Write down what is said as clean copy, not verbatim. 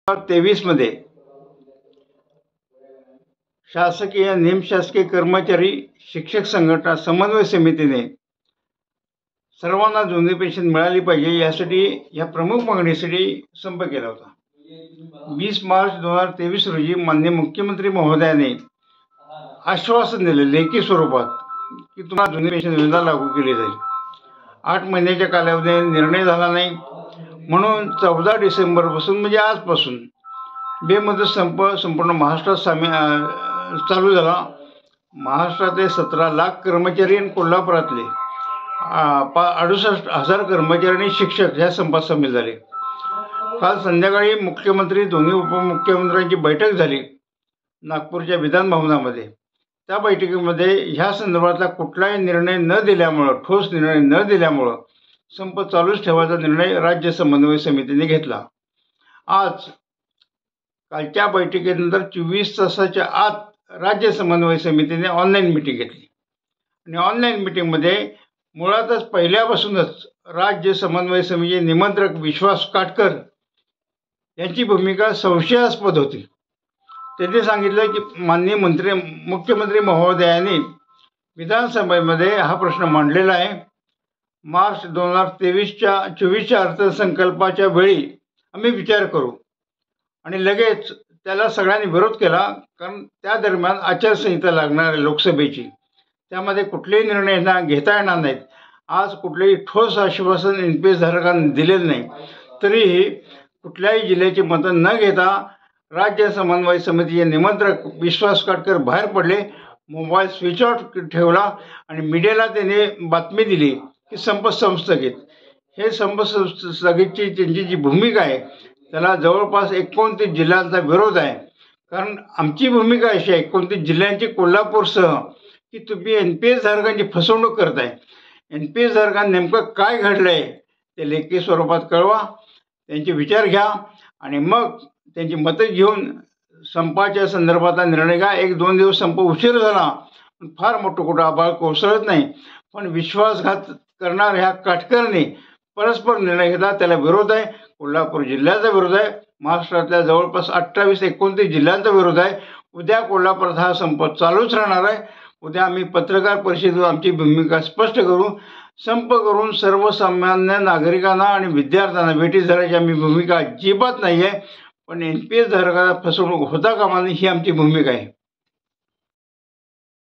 2023 मध्ये शासकीय निमशासकीय कर्मचारी शिक्षक संघटना समन्वय समितीने सर्वांना जुनी पेन्शन मिळाली पाहिजे यासाठी या प्रमुख मागणीसाठी संप केला होता। 20 मार्च 2023 रोजी माननीय मुख्यमंत्री महोदयाने आश्वासन दिले लेखी स्वरूपात की तुम्हाला जुनी पेन्शन योजना लागू केली जाईल। 8 महिन्याच्या कालावधीत निर्णय झाला नाही, म्हणून 14 डिसेंबरपासून म्हणजे आजपासून बेमुदत संप संपूर्ण महाराष्ट्रात चालू झाला। महाराष्ट्रातले 17 लाख कर्मचारी आणि कोल्हापुरातले 68,000 कर्मचारी आणि शिक्षक या संपात सामील झाले। काल संध्याकाळी मुख्यमंत्री दोन्ही उपमुख्यमंत्र्यांची बैठक झाली नागपूरच्या विधान भवनामध्ये। त्या बैठकीमध्ये ह्या संदर्भातला कुठलाही निर्णय न दिल्यामुळं, ठोस निर्णय न दिल्यामुळं संप चालूच ठेवायचा निर्णय राज्य समन्वय समितीने घेतला। आज कालच्या बैठकीनंतर 24 तासाच्या आत राज्य समन्वय समितीने ऑनलाईन मीटिंग घेतली आणि ऑनलाईन मीटिंगमध्ये मुळातच पहिल्यापासूनच राज्य समन्वय समितीचे निमंत्रक विश्वास काटकर यांची भूमिका संशयास्पद होती। त्यांनी सांगितलं की माननीय मुख्यमंत्री महोदयांनी विधानसभेमध्ये हा प्रश्न मांडलेला आहे। मार्च 2024च्या अर्थसंकल्पाच्या वेळी आम्ही विचार करू आणि लगेच त्याला सगळ्यांनी विरोध केला, कारण त्या दरम्यान आचारसंहिता लागणार आहे लोकसभेची, त्यामध्ये कुठलेही निर्णय घेता येणार नाहीत। आज कुठलेही ठोस आश्वासन NPS धारकांनी दिलेलं नाही, तरीही कुठल्याही जिल्ह्याची मतं न घेता राज्य समन्वय समितीचे निमंत्रक विश्वास काटकर बाहेर पडले, मोबाईल स्विच ऑफ ठेवला आणि मीडियाला त्याने बातमी दिली की संप संस्थगित। हे संप स्थगितची त्यांची जी भूमिका आहे त्याला जवळपास 29 जिल्ह्यांचा विरोध आहे। कारण आमची भूमिका अशी आहे 29 जिल्ह्यांची कोल्हापूरसह की तुम्ही NPS धारकांची फसवणूक करताय। NPS धारकांना नेमकं काय घडलं आहे ते लेखी स्वरूपात कळवा, त्यांचे विचार घ्या आणि मग त्यांची मतं घेऊन संपाच्या संदर्भातला निर्णय घ्या। 1-2 दिवस संप उशीर झाला, पण फार मोठं कुठं आभाळ कोसळत नाही, पण विश्वासघात करणार ह्या काटकरने परस्पर निर्णय घेतला, त्याला विरोध आहे। कोल्हापूर जिल्ह्याचा विरोध आहे, महाराष्ट्रातल्या जवळपास 28-29 जिल्ह्यांचा विरोध आहे। उद्या कोल्हापुरात हा संप चालूच राहणार आहे। उद्या आम्ही पत्रकार परिषदेवर आमची भूमिका स्पष्ट करू। संप करून सर्वसामान्य नागरिकांना आणि विद्यार्थ्यांना भेटीस धरायची आम्ही भूमिका अजिबात नाही आहे, पण NPS धारकांना फसवणूक होता कामा नये ही आमची भूमिका आहे।